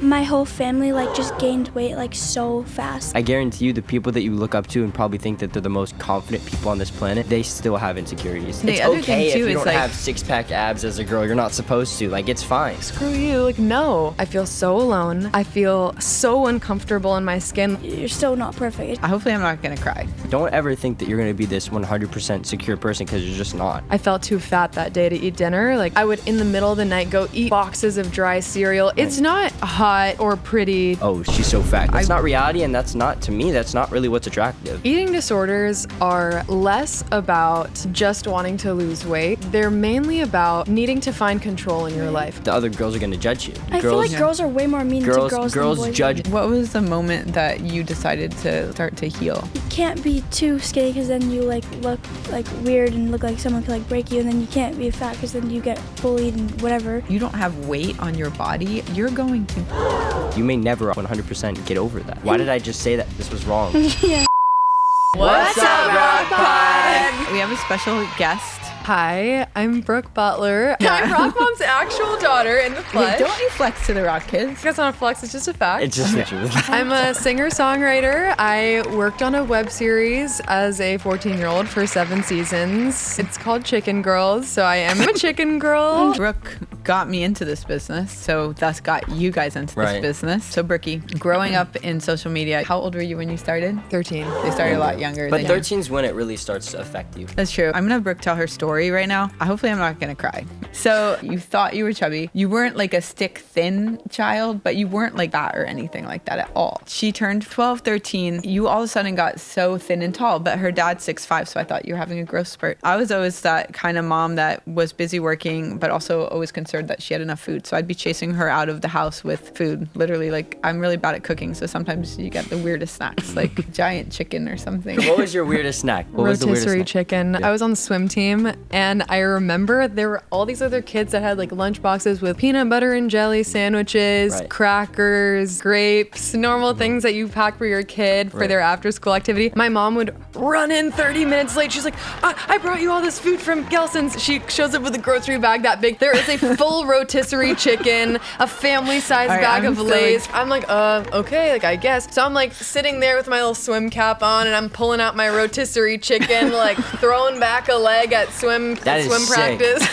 my whole family like just gained weight like so fast. I guarantee you the people that you look up to and probably think that they're the most confident people on this planet, they still have insecurities. The It's other okay thing, too, if you is, don't like- have six-pack abs as a girl. You're not supposed to. Like, it's fine. Screw you, like no. I feel so alone. I feel so uncomfortable in my skin. You're still not perfect. Hopefully I'm not gonna cry. Don't ever think that you're going to be this 100% secure person because you're just not. I felt too fat that day to eat dinner. Like I would in the middle of the night go eat boxes of dry cereal. It's not hot or pretty. Oh, she's so fat. That's not reality, and that's not, to me, that's not really what's attractive. Eating disorders are less about just wanting to lose weight. They're mainly about needing to find control in your life. The other girls are going to judge you. I feel like girls are way more mean to girls than boys. judge. What was the moment that you decided to start to heal? You can't be too skinny because then you like look like weird and look like someone could like break you, and then you can't be fat because then you get bullied and whatever. You don't have weight on your body, you're going to. You may never 100% get over that. Why did I just say that? This was wrong. Yeah. What's up, Rock Pod? We have a special guest. Hi, I'm Brooke Butler. I'm Rock Mom's actual daughter in the flesh. Don't you flex to the Rock Kids? That's not a flex, it's just a fact. It's just the truth. I'm a singer-songwriter. I worked on a web series as a 14-year-old for 7 seasons. It's called Chicken Girls, so I am a chicken girl. Brooke got me into this business, so thus got you guys into this Right. business. So Brookie, growing up in social media, how old were you when you started? 13. They started a lot younger But than 13's when it really starts to affect you. That's true. I'm gonna have Brooke tell her story right now. Hopefully I'm not gonna cry. So you thought you were chubby. You weren't like a stick thin child, but you weren't like fat or anything like that at all. She turned 12, 13. You all of a sudden got so thin and tall, but her dad's 6'5", so I thought you were having a growth spurt. I was always that kind of mom that was busy working, but also always concerned that she had enough food. So I'd be chasing her out of the house with food. Literally, like, I'm really bad at cooking, so sometimes you get the weirdest snacks, like giant chicken or something. What was your weirdest snack? What was the weirdest Rotisserie snack? chicken. Yeah. I was on the swim team, and I remember there were all these other kids that had like lunch boxes with peanut butter and jelly sandwiches, Right. crackers, grapes, normal things that you pack for your kid for Right. their after school activity. My mom would run in 30 minutes late. She's like, I brought you all this food from Gelson's. She shows up with a grocery bag that big. There is a full rotisserie chicken, a family-sized All right, bag I'm of so Lay's. I'm like, okay, like I guess. So I'm like sitting there with my little swim cap on, and I'm pulling out my rotisserie chicken, like throwing back a leg at swim That is sick. practice.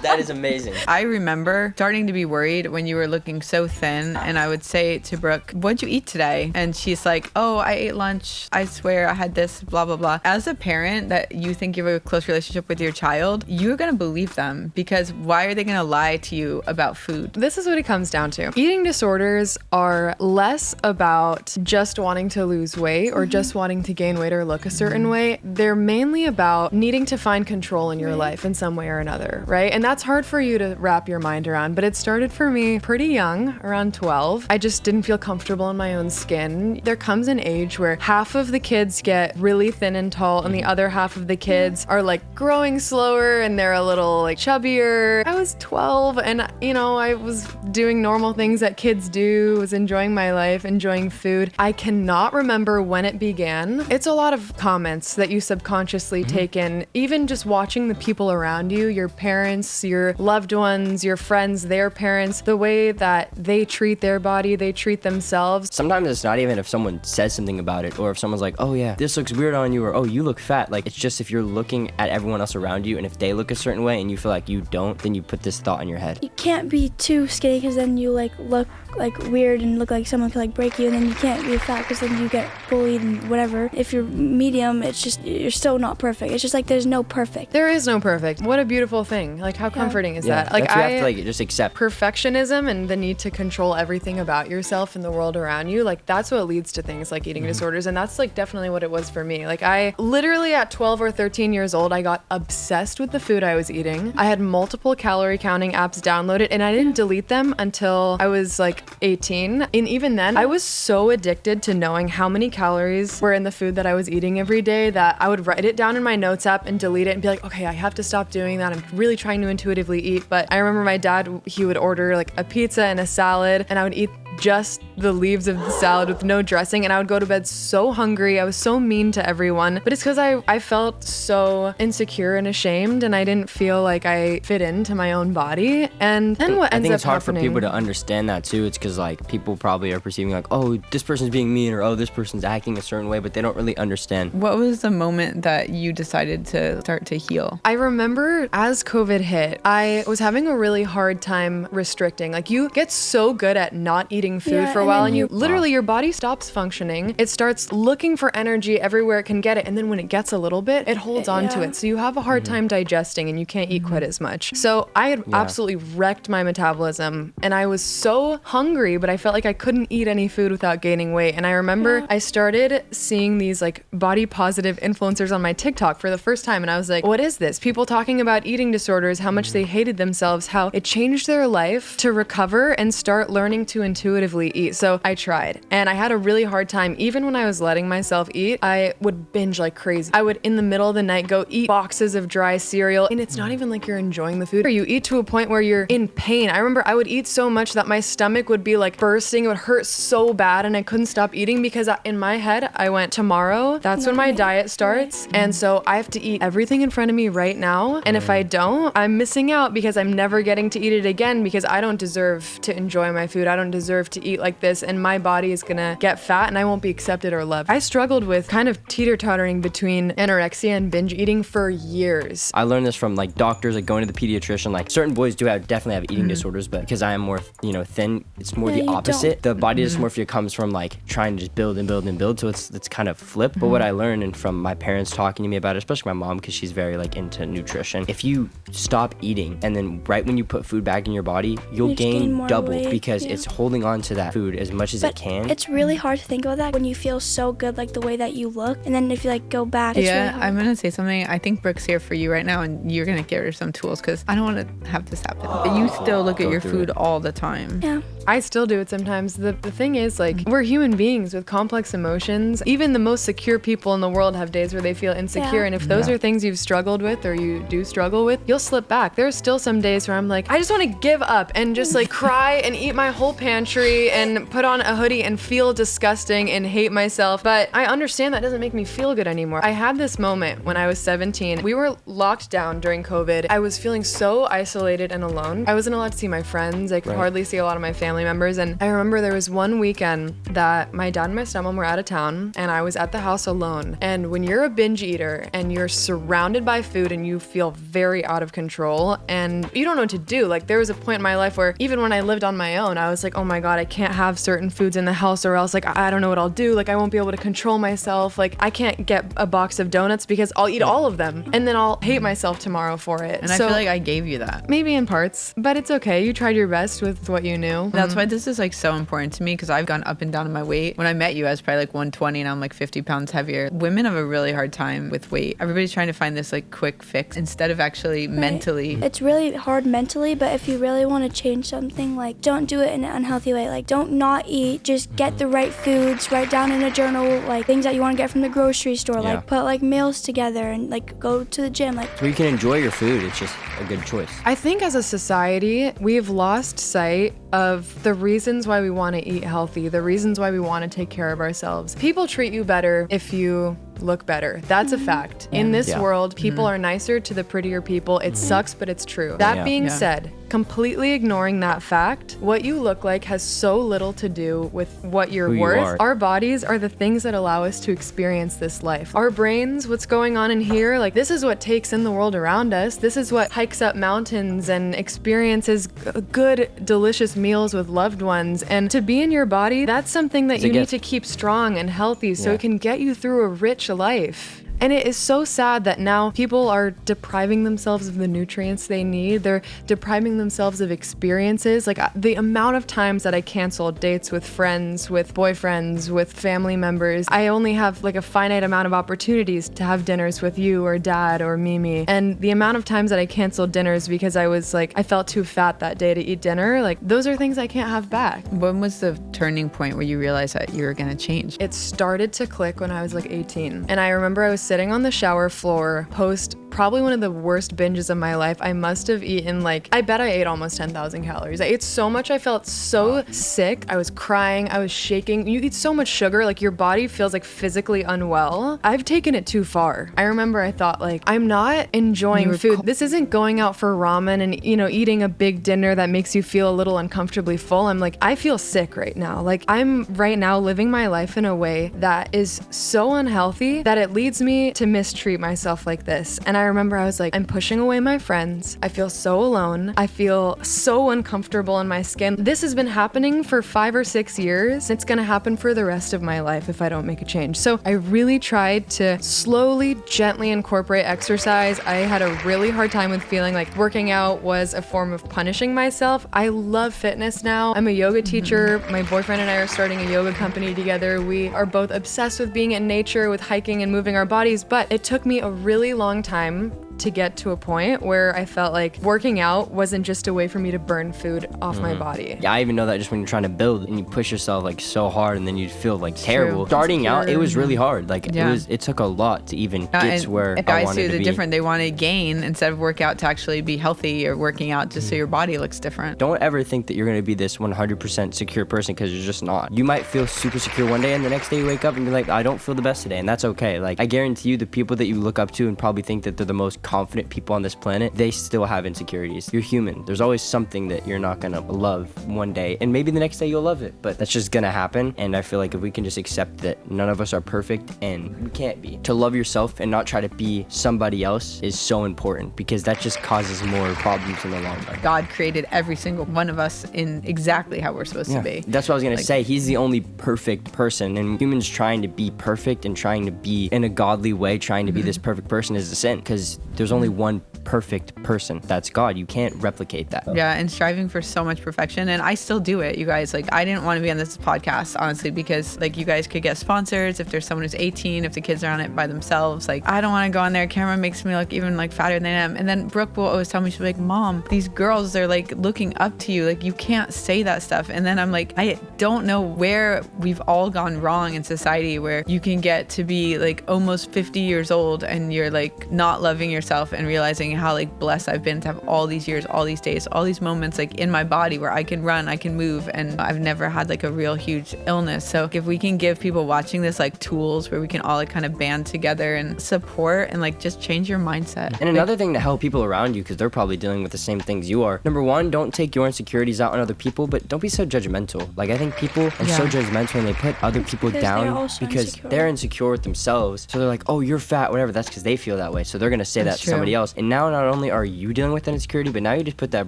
That is amazing. I remember starting to be worried when you were looking so thin, and I would say to Brooke, what'd you eat today? And she's like, oh, I ate lunch. I swear I had this, blah, blah, blah. As a parent that you think you have a close relationship with your child, you're going to believe them, because why are they going to lie to you about food? This is what it comes down to. Eating disorders are less about just wanting to lose weight or just wanting to gain weight or look a certain way. They're mainly about needing to find control in your life in some way or another, right? And that's hard for you to wrap your mind around, but it started for me pretty young, around 12. I just didn't feel comfortable in my own skin. There comes an age where half of the kids get really thin and tall, and the other half of the kids are like growing slower and they're a little like chubbier. I was 12 and I was doing normal things that kids do, was enjoying my life, enjoying food. I cannot remember when it began. It's a lot of comments that you subconsciously take in, even just watching the people around you, your parents, your loved ones, your friends, their parents, the way that they treat their body, they treat themselves. Sometimes it's not even if someone says something about it, or if someone's like, oh yeah, this looks weird on you, or oh, you look fat. Like, it's just if you're looking at everyone else around you, and if they look a certain way and you feel like you don't, then you put this thought in your head. You can't be too skinny because then you like look like weird and look like someone could like break you, and then you can't be fat because then you get bullied and whatever. If you're medium, it's just you're still not perfect. It's just like there's no perfect. There is no perfect. What a beautiful thing. Like, how comforting is that? Like, that's what you have to like just accept. Perfectionism and the need to control everything about yourself and the world around you, like that's what leads to things like eating disorders, and that's like definitely what it was for me. Like, I literally at 12 or 13 years old, I got obsessed with the food I was eating. I had multiple calorie counting apps downloaded, and I didn't delete them until I was like 18. And even then, I was so addicted to knowing how many calories were in the food that I was eating every day that I would write it down in my notes app and delete it and be like, okay, I have to stop doing that. I'm really trying to intuitively eat. But I remember my dad, he would order like a pizza and a salad, and I would eat just the leaves of the salad with no dressing, and I would go to bed so hungry. I was so mean to everyone, but it's because I felt so insecure and ashamed, and I didn't feel like I fit into my own body. And then what ends up happening? I think it's hard for people to understand that too. It's because like people probably are perceiving like, oh, this person's being mean, or oh, this person's acting a certain way, but they don't really understand. What was the moment that you decided to start to heal? I remember as COVID hit, I was having a really hard time restricting. Like, you get so good at not eating food for a while, and you literally, your body stops functioning. It starts looking for energy everywhere it can get it, and then when it gets a little bit, it holds on to it. So you have a hard time digesting, and you can't eat quite as much. So I had absolutely wrecked my metabolism, and I was so hungry, but I felt like I couldn't eat any food without gaining weight. And I remember I started seeing these like body positive influencers on my TikTok for the first time, and I was like, what is this? People talking about eating disorders, how much they hated themselves, how it changed their life to recover and start learning to intuitively eat. So I tried, and I had a really hard time. Even when I was letting myself eat, I would binge like crazy. I would in the middle of the night go eat boxes of dry cereal, and it's not even like you're enjoying the food, or you eat to a point where you're in pain. I remember I would eat so much that my stomach would be like bursting. It would hurt so bad, and I couldn't stop eating because in my head I went, tomorrow, that's when my diet starts, and so I have to eat everything in front of me right now, and if I don't, I'm missing out because I'm never getting to eat it again, because I don't deserve to enjoy my food. I don't deserve to eat like this, and my body is gonna get fat and I won't be accepted or loved. I struggled with kind of teeter-tottering between anorexia and binge eating for years. I learned this from like doctors, like going to the pediatrician. Like certain boys definitely have eating disorders, but because I am more, thin, it's more the opposite. The body dysmorphia comes from like trying to just build and build and build, so it's kind of flipped. But what I learned, and from my parents talking to me about it, especially my mom, because she's very like into nutrition, if you stop eating and then right when you put food back in your body, you'll gain double weight, because it's holding on to that food as much as it can. It's really hard to think about that when you feel so good, like the way that you look, and then if you like go back, it's really hard. I'm gonna say something. I think Brooke's here for you right now, and you're gonna give her some tools, because I don't want to have this happen. But you still look at your food all the time. Yeah. I still do it sometimes. The thing is, like, we're human beings with complex emotions. Even the most secure people in the world have days where they feel insecure, and if those are things you've struggled with or you do struggle with, you'll slip back. There's still some days where I'm like, I just want to give up and just like cry and eat my whole pantry and put on a hoodie and feel disgusting and hate myself. But I understand that doesn't make me feel good anymore. I had this moment when I was 17. We were locked down during COVID. I was feeling so isolated and alone. I wasn't allowed to see my friends. I could hardly see a lot of my family members. And I remember there was one weekend that my dad and my stepmom were out of town, and I was at the house alone. And when you're a binge eater and you're surrounded by food and you feel very out of control and you don't know what to do, like there was a point in my life where even when I lived on my own, I was like, oh my God, I can't have certain foods in the house, or else like I don't know what I'll do. Like I won't be able to control myself. Like I can't get a box of donuts because I'll eat all of them and then I'll hate myself tomorrow for it. And I feel like I gave you that. Maybe in parts, but it's okay. You tried your best with what you knew. That's why this is like so important to me, because I've gone up and down in my weight. When I met you, I was probably like 120 and I'm like 50 pounds heavier. Women have a really hard time with weight. Everybody's trying to find this like quick fix instead of actually mentally. It's really hard mentally, but if you really want to change something, like don't do it in an unhealthy way. Like don't not eat, just get the right foods, write down in a journal like things that you want to get from the grocery store, like put like meals together and like go to the gym. Like so you can enjoy your food. It's just a good choice. I think as a society, we've lost sight of the reasons why we want to eat healthy, the reasons why we want to take care of ourselves. People treat you better if you look better. That's a fact. In this world, people are nicer to the prettier people. It sucks, but it's true. That being said, completely ignoring that fact, what you look like has so little to do with what you're worth. Our bodies are the things that allow us to experience this life. Our brains, what's going on in here, like this is what takes in the world around us. This is what hikes up mountains and experiences good, delicious meals with loved ones. And to be in your body, that's something that you need to keep strong and healthy so it can get you through a rich life. And it is so sad that now people are depriving themselves of the nutrients they need. They're depriving themselves of experiences. Like the amount of times that I canceled dates with friends, with boyfriends, with family members. I only have like a finite amount of opportunities to have dinners with you or dad or Mimi. And the amount of times that I canceled dinners because I was like, I felt too fat that day to eat dinner. Like those are things I can't have back. When was the turning point where you realized that you were gonna change? It started to click when I was like 18. And I remember I was sitting on the shower floor post probably one of the worst binges of my life. I must have eaten I bet I ate almost 10,000 calories. I ate so much. I felt so sick. I was crying. I was shaking. You eat so much sugar, your body feels physically unwell. I've taken it too far. I remember I thought I'm not enjoying food. This isn't going out for ramen and, eating a big dinner that makes you feel a little uncomfortably full. I'm I feel sick right now. I'm right now living my life in a way that is so unhealthy that it leads me to mistreat myself like this. And I remember I was I'm pushing away my friends. I feel so alone. I feel so uncomfortable in my skin. This has been happening for 5 or 6 years. It's gonna happen for the rest of my life if I don't make a change. So I really tried to slowly, gently incorporate exercise. I had a really hard time with feeling working out was a form of punishing myself. I love fitness now. I'm a yoga teacher. My boyfriend and I are starting a yoga company together. We are both obsessed with being in nature, with hiking and moving our bodies, but it took me a really long time to get to a point where I felt working out wasn't just a way for me to burn food off my body. Yeah, I even know that just when you're trying to build and you push yourself so hard and then you feel terrible. Starting out, it was really hard. It took a lot to even get to where I wanted to be. Different. They want to gain instead of work out to actually be healthy. You're working out just so your body looks different. Don't ever think that you're going to be this 100% secure person because you're just not. You might feel super secure one day and the next day you wake up and you're I don't feel the best today, and that's okay. I guarantee you the people that you look up to and probably think that they're the most confident people on this planet, they still have insecurities. You're human. There's always something that you're not gonna love one day, and maybe the next day you'll love it, but that's just gonna happen. And I feel if we can just accept that none of us are perfect, and we can't be, to love yourself and not try to be somebody else is so important, because that just causes more problems in the long run. God created every single one of us in exactly how we're supposed to be. That's what I was gonna say. He's the only perfect person, and humans trying to be perfect and trying to be in a godly way, trying to be this perfect person is a sin, because there's only one perfect person. That's God. You can't replicate that. Yeah, and striving for so much perfection, and I still do it, you guys. I didn't want to be on this podcast, honestly, because you guys could get sponsors if there's someone who's 18, if the kids are on it by themselves. I don't want to go on there. Camera makes me look even fatter than I am. And then Brooke will always tell me, she'll be Mom, these girls, they're looking up to you. You can't say that stuff. And then I'm I don't know where we've all gone wrong in society, where you can get to be almost 50 years old and you're not loving yourself and realizing how blessed I've been to have all these years, all these days, all these moments in my body where I can run, I can move, and I've never had a real huge illness. So if we can give people watching this tools where we can all kind of band together and support and just change your mindset. And another thing to help people around you, because they're probably dealing with the same things you are. Number one, don't take your insecurities out on other people, but don't be so judgmental. I think people are so judgmental and they put other people down because they're insecure with themselves. So they're oh, you're fat, whatever. That's because they feel that way. So they're gonna say that to somebody else. And now not only are you dealing with that insecurity, but now you just put that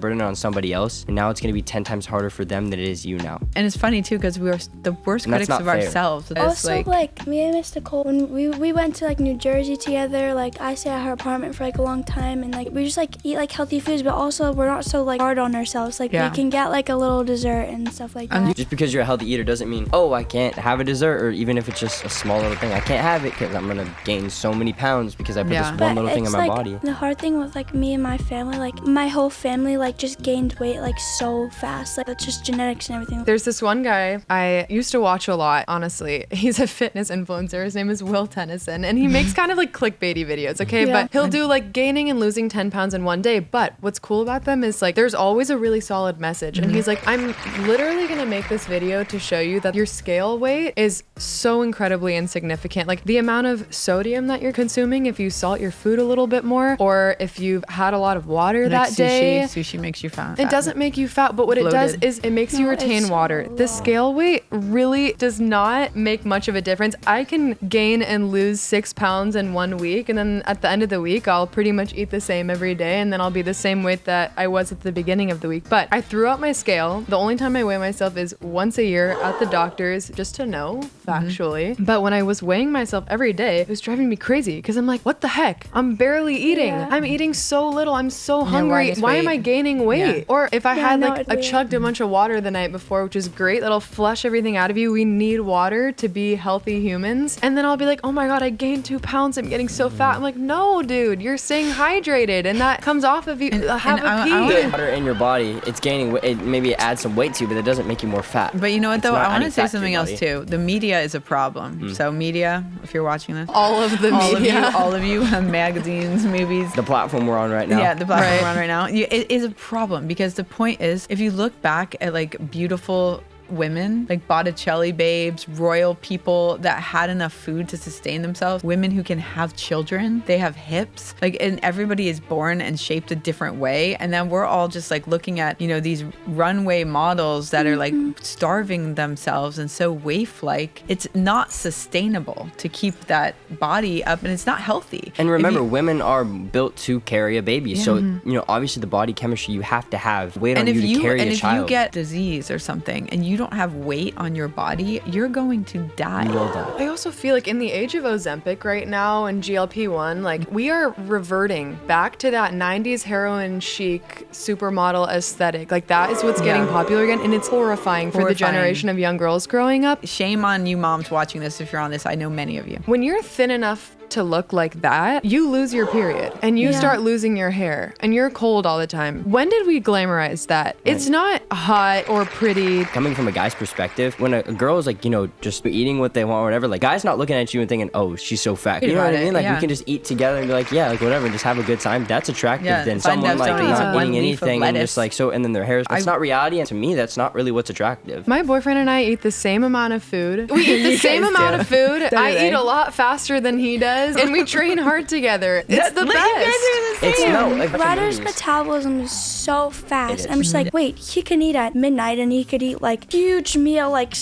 burden on somebody else, and now it's going to be 10 times harder for them than it is you now. And it's funny too, because we are the worst critics of ourselves. Also, me and Miss Nicole, when we went to New Jersey together, I stayed at her apartment for a long time, and we just eat healthy foods, but also we're not so hard on ourselves. We can get a little dessert and stuff like that. Just because you're a healthy eater doesn't mean, oh, I can't have a dessert, or even if it's just a small little thing, I can't have it because I'm gonna gain so many pounds because I put this one little thing in my body. The hard thing with me and my family, my whole family just gained weight so fast. That's just genetics and everything. There's this one guy I used to watch a lot, honestly. He's a fitness influencer. His name is Will Tennyson, and he makes kind of clickbaity videos, okay? Yeah. But he'll do gaining and losing 10 pounds in one day. But what's cool about them is there's always a really solid message. And he's I'm literally gonna make this video to show you that your scale weight is so incredibly insignificant. The amount of sodium that you're consuming if you salt your food a little bit more, or if you've had a lot of water that day. Sushi makes you fat. It doesn't make you fat, but what it does is it makes you retain water. The scale weight really does not make much of a difference. I can gain and lose 6 pounds in 1 week, and then at the end of the week, I'll pretty much eat the same every day, and then I'll be the same weight that I was at the beginning of the week. But I threw out my scale. The only time I weigh myself is once a year at the doctor's, just to know, factually. But when I was weighing myself every day, it was driving me crazy, because I'm what the heck? I'm barely barely eating. Yeah. I'm eating so little. I'm so why hungry. this Why am weight? I gaining weight? Yeah. Or if I Yeah, had no, like it's I weird. chugged a bunch of water the night before, which is great. That'll flush everything out of you. We need water to be healthy humans. And then I'll be like, oh my God, I gained 2 pounds. I'm getting so fat. I'm like, no, dude, you're staying hydrated. And that comes off of you. Have and a I pee. The water in your body, it's gaining weight. It maybe adds some weight to you, but it doesn't make you more fat. But you know what, It's though? not I want adding to say fat to your something else, body. too. The media is a problem. So media, if you're watching this, All of the media. all of you, magazines, movies. The platform we're on right now. Yeah, the platform we're on right now. It is a problem because the point is, if you look back at like beautiful women, like Botticelli babes, royal people that had enough food to sustain themselves, women who can have children, they have hips, like, and everybody is born and shaped a different way. And then we're all just like looking at, you know, these runway models that are like starving themselves and so waif-like. It's not sustainable to keep that body up, and it's not healthy. And If remember, you- women are built to carry a baby. So, you know, obviously the body chemistry you have to have weight and on if you to carry and a if child. you get disease or something and you don't have weight on your body, you're going to die. You will die. I also feel like in the age of Ozempic right now and GLP-1, like we are reverting back to that 90s heroin chic supermodel aesthetic. Like that is what's getting Yeah. popular again, and it's horrifying for the Horrifying. generation of young girls growing up. Shame on you moms watching this if you're on this. I know many of you. When you're thin enough to look like that, you lose your period and you Yeah. start losing your hair and you're cold all the time. When did we glamorize that? It's not hot or pretty. Coming from a guy's perspective, when a girl is like, you know, just eating what they want or whatever, like guys not looking at you and thinking, oh, she's so fat. You know what I mean? Like we can just eat together and be like, yeah, like whatever, and just have a good time. That's attractive Yeah, than find someone out like somebody eats not one eating leaf of anything and lettuce. just like so, and then their hair. That's not reality, and to me, that's not really what's attractive. My boyfriend and I eat the same amount of food. We eat the You same guys amount do. of food. So do I they. eat a lot faster than he does, and we train hard together. It's the Look, you guys best. are the same. It's no, like Ryder's movies. metabolism is so fast. It I'm is. just like, wait, he can eat at midnight and he could eat like huge meal, like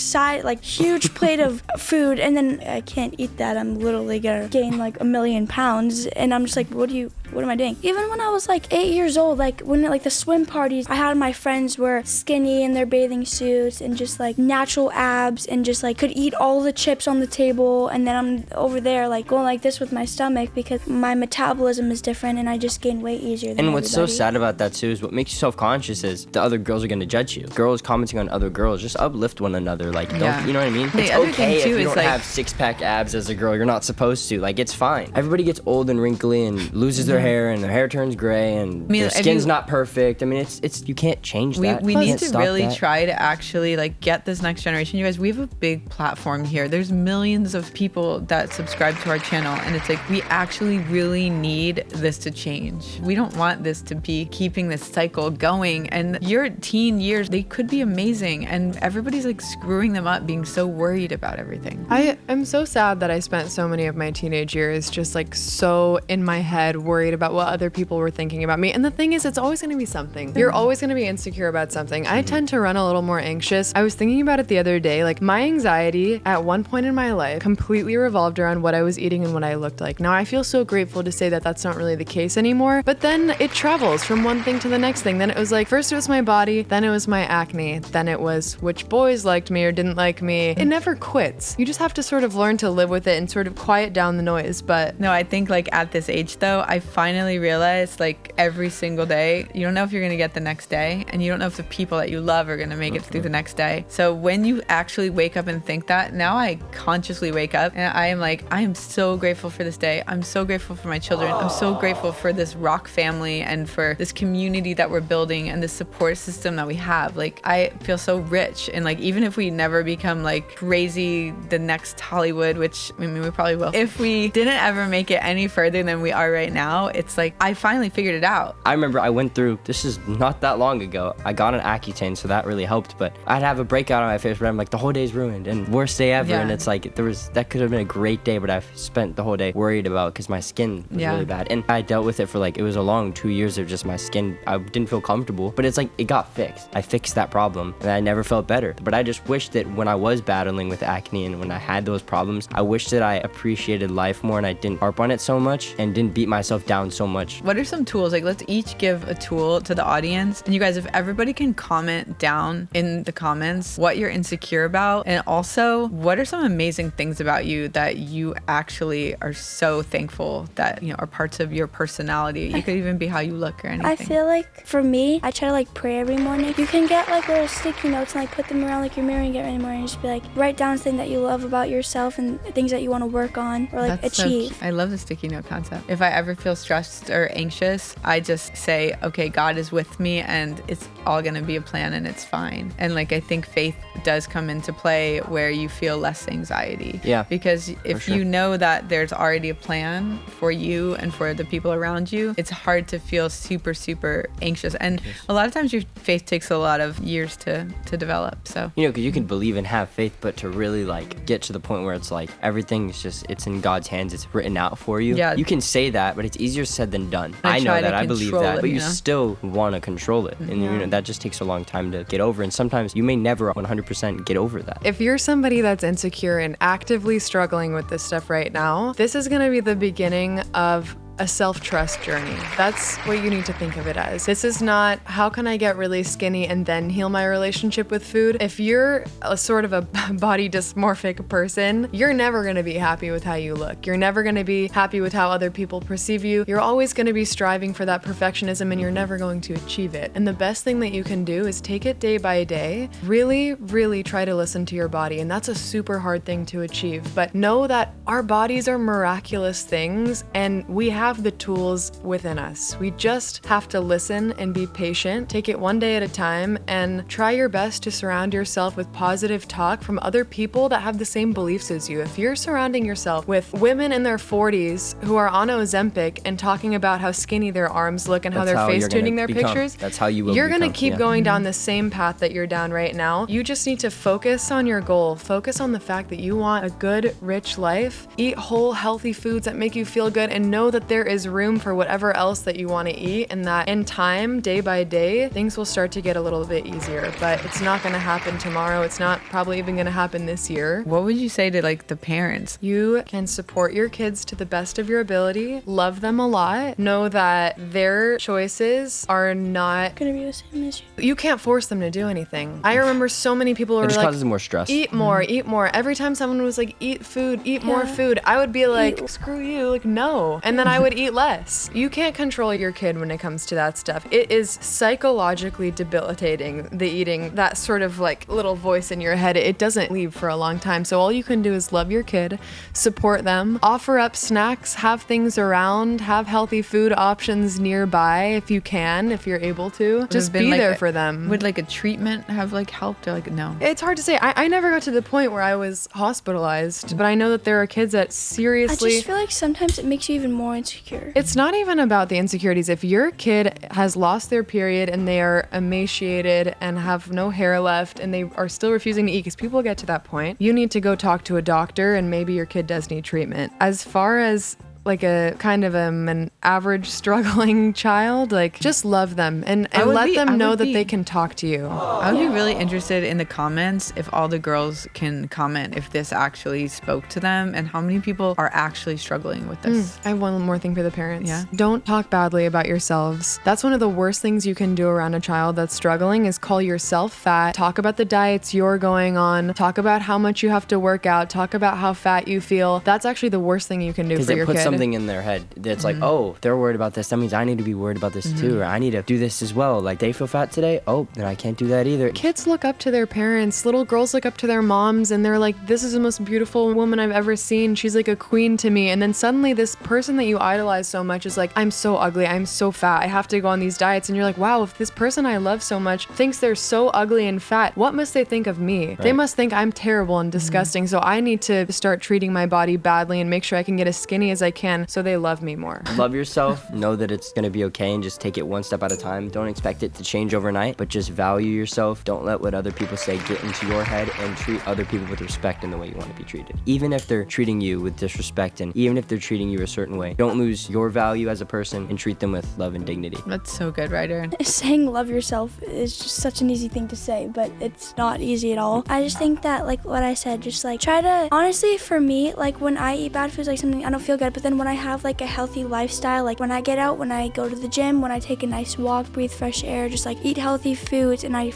huge plate of food, and then I can't eat that. I'm literally gonna gain like 1,000,000 pounds, and I'm just like, what am I doing? Even when I was like 8 years old, like when like the swim parties, I had my friends were skinny in their bathing suits and just like natural abs and just like could eat all the chips on the table, and then I'm over there like going like this with my stomach because my metabolism is different and I just gain weight easier than And what's so everybody. sad about that too is what makes you self-conscious is the other girls are gonna judge you. Girls commenting on other girls, just uplift one another. Like, don't, Yeah. you know what I mean? The It's other okay thing, if too, you is, don't like- have six-pack abs as a girl. You're not supposed to. Like, it's fine. Everybody gets old and wrinkly and loses their hair and their hair turns gray and mean, their if skin's you- not perfect. I mean, it's you can't change We, that. we You need can't to stop really that. try to actually like get this next generation. You guys, we have a big platform here. There's millions of people that subscribe to our channel, and it's like we actually really need this to change. We don't want this to be keeping this cycle going. And your teen years, they could be amazing, and everybody's like screwing them up, being so worried about everything. I am so sad that I spent so many of my teenage years just like so in my head worried about what other people were thinking about me. And the thing is, it's always going to be something. You're always going to be insecure about something. I tend to run a little more anxious. I was thinking about it the other day. Like my anxiety at one point in my life completely revolved around what I was eating and what I looked like. Now I feel so grateful to say that that's not really the case anymore. But then it travels from one thing to the next thing. Then it was like, first it was my body, then it was my acne, then it was which boys liked me or didn't like me. It never quits. You just have to sort of learn to live with it and sort of quiet down the noise. But No, I think like at this age though, I finally realized like every single day, you don't know if you're gonna get the next day, and you don't know if the people that you love are gonna make it through the next day. So when you actually wake up and think that, now I consciously wake up and I am like, I am so grateful for this day. I'm so grateful for my children. I'm so grateful for this rock family and for this community that we're building and the support system that we have. Like I feel so rich, and like even if we never become like crazy the next Hollywood, which I mean we probably will, if we didn't ever make it any further than we are right now, it's like I finally figured it out. I remember I went through, this is not that long ago, I got an Accutane, so that really helped, but I'd have a breakout on my face where I'm like, the whole day's ruined, and worst day ever, Yeah. and it's like, that could have been a great day, but I've spent the whole day worried about, because my skin was Yeah. really bad, and I dealt with it for like, it was a long 2 years of just my skin, I didn't feel comfortable, but it's like, it got fixed. I fixed that problem, and I never felt better, but I just wish that when I was battling with acne, and when I had those problems, I wish that I appreciated life more, and I didn't harp on it so much, and didn't beat myself down down so much. What are some tools? Like, let's each give a tool to the audience. And you guys, if everybody can comment down in the comments what you're insecure about, and also what are some amazing things about you that you actually are so thankful that, you know, are parts of your personality. It could even be how you look or anything. I feel like for me, I try to like pray every morning. You can get like little sticky notes and like put them around like your mirror and get ready in the morning and just be like, write down something that you love about yourself and things that you want to work on or like That's so achieve. cute. I love the sticky note concept. If I ever feel stressed or anxious, I just say, okay, God is with me and it's all going to be a plan and it's fine. And like, I think faith does come into play where you feel less anxiety. Yeah. Because if you know that there's already a plan for you and for the people around you, it's hard to feel super, super anxious. And a lot of times your faith takes a lot of years to develop. So, You know, because you can believe and have faith, but to really like get to the point where it's like everything's just, it's in God's hands, it's written out for you. Yeah. You can say that, but it's easier said than done. I I know try to that, I believe control that, it, but you you know? still want to control it. And you know, that just takes a long time to get over. And sometimes you may never 100% get over that. If you're somebody that's insecure and actively struggling with this stuff right now, this is going to be the beginning of a self-trust journey. That's what you need to think of it as. This is not, how can I get really skinny and then heal my relationship with food? If you're a sort of a body dysmorphic person, you're never going to be happy with how you look. You're never going to be happy with how other people perceive you. You're always going to be striving for that perfectionism and you're never going to achieve it. And the best thing that you can do is take it day by day. Really, really try to listen to your body. And that's a super hard thing to achieve. But know that our bodies are miraculous things and we have the tools within us. We just have to listen and be patient, take it one day at a time, and try your best to surround yourself with positive talk from other people that have the same beliefs as you. If you're surrounding yourself with women in their 40s who are on Ozempic and talking about how skinny their arms look and how That's they're how you're face tuning gonna their become. pictures, That's how you will you're gonna become, keep yeah. going down the same path that you're down right now. You just need to focus on your goal. Focus on the fact that you want a good, rich life. Eat whole, healthy foods that make you feel good and know that there is room for whatever else that you want to eat, and that in time, day by day, things will start to get a little bit easier. But it's not going to happen tomorrow. It's not probably even going to happen this year. what would you say to like the parents? You can support your kids to the best of your ability, love them a lot, know that their choices are not, Gonna be the same as you. you can't force them to do anything. I remember so many people who It were just like, causes more stress. eat more, eat more. Every time someone was like, eat food, eat more food, I would be like, screw you, like, no. And then I would eat less. You can't control your kid when it comes to that stuff. It is psychologically debilitating, the eating, that sort of like little voice in your head. It doesn't leave for a long time. So all you can do is love your kid, support them, offer up snacks, have things around, have healthy food options nearby if you can, if you're able to. Just be there for them. Would like a treatment have like helped or like no? It's hard to say. I never got to the point where I was hospitalized, but I know that there are kids that I seriously... just feel like sometimes it makes you even more insecure. It's not even about the insecurities. If your kid has lost their period and they are emaciated and have no hair left and they are still refusing to eat, because people get to that point, you need to go talk to a doctor and maybe your kid does need treatment. As far as like a kind of an average struggling child, like just love them and let them know that they can talk to you. I would be really interested in the comments if all the girls can comment if this actually spoke to them and how many people are actually struggling with this. I have one more thing for the parents. Yeah. Don't talk badly about yourselves. That's one of the worst things you can do around a child that's struggling is call yourself fat. Talk about the diets you're going on. Talk about how much you have to work out. Talk about how fat you feel. That's actually the worst thing you can do for your kid. Something in their head that's like, oh, they're worried about this, that means I need to be worried about this too, or I need to do this as well. Like, they feel fat today, oh, then I can't do that either. Kids look up to their parents. Little girls look up to their moms and they're like, this is the most beautiful woman I've ever seen. She's like a queen to me. And then suddenly this person that you idolize so much is like, I'm so ugly, I'm so fat, I have to go on these diets. And you're like, wow, if this person I love so much thinks they're so ugly and fat, what must they think of me? Right. They must think I'm terrible and disgusting. So I need to start treating my body badly and make sure I can get as skinny as I can so they love me more. Love yourself, know that it's gonna be okay, and just take it one step at a time. Don't expect it to change overnight, but just value yourself. Don't let what other people say get into your head, and treat other people with respect in the way you want to be treated. Even if they're treating you with disrespect, and even if they're treating you a certain way, don't lose your value as a person and treat them with love and dignity. That's so good, Ryder. Saying love yourself is just such an easy thing to say, but it's not easy at all. I just think that, like what I said, just like try to, honestly for me, like when I eat bad foods, like something I don't feel good, but then then when I have like a healthy lifestyle, like when I get out, when I go to the gym, when I take a nice walk, breathe fresh air, just like eat healthy foods, and I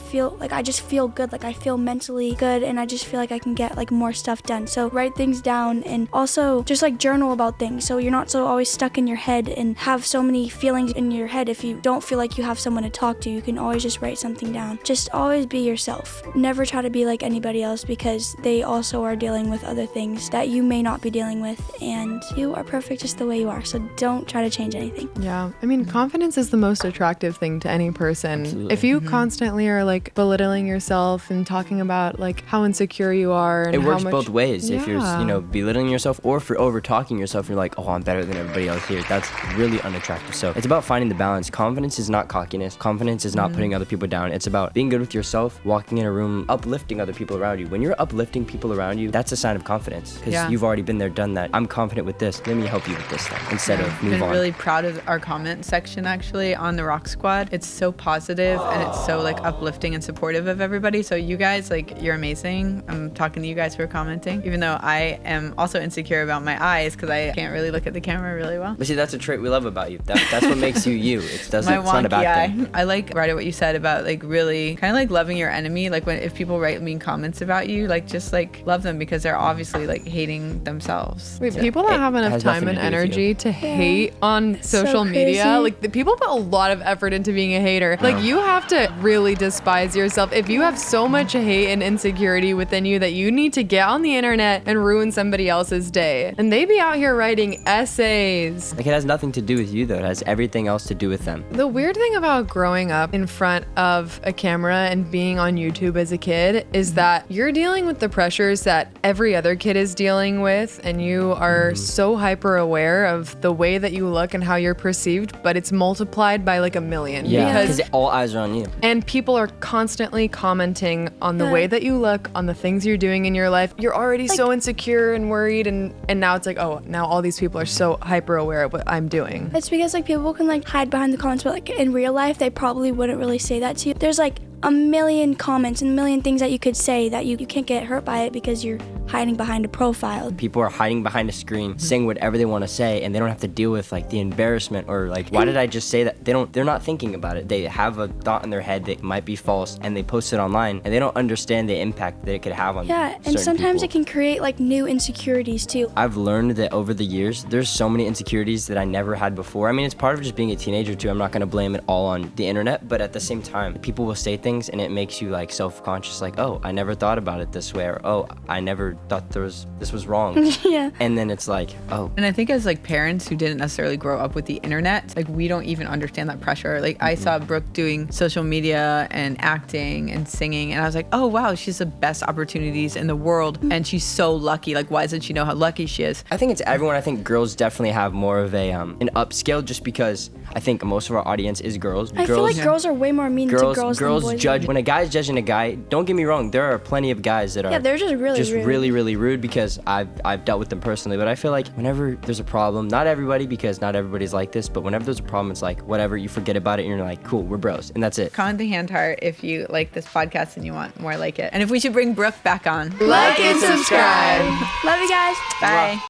just feel good, like I feel mentally good, and I just feel like I can get like more stuff done. So write things down, and also just like journal about things, so you're not so always stuck in your head and have so many feelings in your head. If you don't feel like you have someone to talk to, you can always just write something down. Just always be yourself. Never try to be like anybody else, because they also are dealing with other things that you may not be dealing with, and you are perfect just the way you are, so don't try to change anything. Yeah, I mean, confidence is the most attractive thing to any person. Absolutely. If you constantly are like belittling yourself and talking about like how insecure you are, and It how works much, both ways. If you're, Yeah. belittling yourself, or if you're over talking yourself, you're like, oh, I'm better than everybody else here. That's really unattractive. So it's about finding the balance. Confidence is not cockiness. Confidence is not putting other people down. It's about being good with yourself, walking in a room, uplifting other people around you. When you're uplifting people around you, that's a sign of confidence, because you've already been there, done that. I'm confident with this. Let me help you with this then, instead of move I've been on. really proud of our comment section actually on the Rock Squad. It's so positive and it's so like uplifting and supportive of everybody. So you guys, like, you're amazing. I'm talking to you guys for commenting, even though I am also insecure about my eyes because I can't really look at the camera really well. But see, that's a trait we love about you. That's what makes you you. It's My not a wonky bad eye. thing. I like, Ryder, what you said about like really kind of like loving your enemy. Like if people write mean comments about you, like just like love them, because they're obviously like hating themselves. Wait, people that It have enough has time nothing and to do with you. energy to hate on so social media, crazy. like the people put a lot of effort into being a hater. Like you have to really despise yourself if you have so much hate and insecurity within you that you need to get on the internet and ruin somebody else's day. And they be out here writing essays. Like, it has nothing to do with you, though. It has everything else to do with them. The weird thing about growing up in front of a camera and being on YouTube as a kid is that you're dealing with the pressures that every other kid is dealing with, and you are so hyper aware of the way that you look and how you're perceived, but it's multiplied by like a million. Yeah, Because because all eyes are on you. and people are constantly commenting on the Yeah. way that you look, on the things you're doing in your life. You're already so insecure and worried, and now it's like, oh, now all these people are so hyper aware of what I'm doing. It's because like people can like hide behind the comments, but like in real life they probably wouldn't really say that to you. There's like a million comments and a million things that you could say that you can't get hurt by it because you're hiding behind a profile. People are hiding behind a screen, saying whatever they want to say, and they don't have to deal with like the embarrassment or like, why did I just say that? They're not thinking about it. They have a thought in their head that might be false, and they post it online, and they don't understand the impact that it could have on Yeah, and certain sometimes people. it can create like new insecurities too. I've learned that over the years, there's so many insecurities that I never had before. I mean, it's part of just being a teenager too. I'm not gonna blame it all on the internet, but at the same time, people will say things and it makes you like self-conscious, like, oh, I never thought about it this way, or oh, I never thought this was wrong. Yeah. And then it's like, oh, And I think as like parents who didn't necessarily grow up with the internet, like we don't even understand that pressure. Like I saw Brooke doing social media and acting and singing, and I was like, oh wow, she's the best opportunities in the world, and she's so lucky. Like why doesn't she know how lucky she is? I think it's everyone. I think girls definitely have more of a an upscale, just because I think most of our audience is girls. I feel like girls are way more mean to girls than boys. Judge. When a guy's judging a guy, don't get me wrong, there are plenty of guys that are Yeah, they're just really rude. really rude, because I've dealt with them personally. But I feel like whenever there's a problem, not everybody, because not everybody's like this, but whenever there's a problem, it's like whatever, you forget about it and you're like, cool, we're bros, and that's it. Comment the hand heart if you like this podcast and you want more like it, and if we should bring Brooke back on. Like and subscribe. Love you guys. Bye.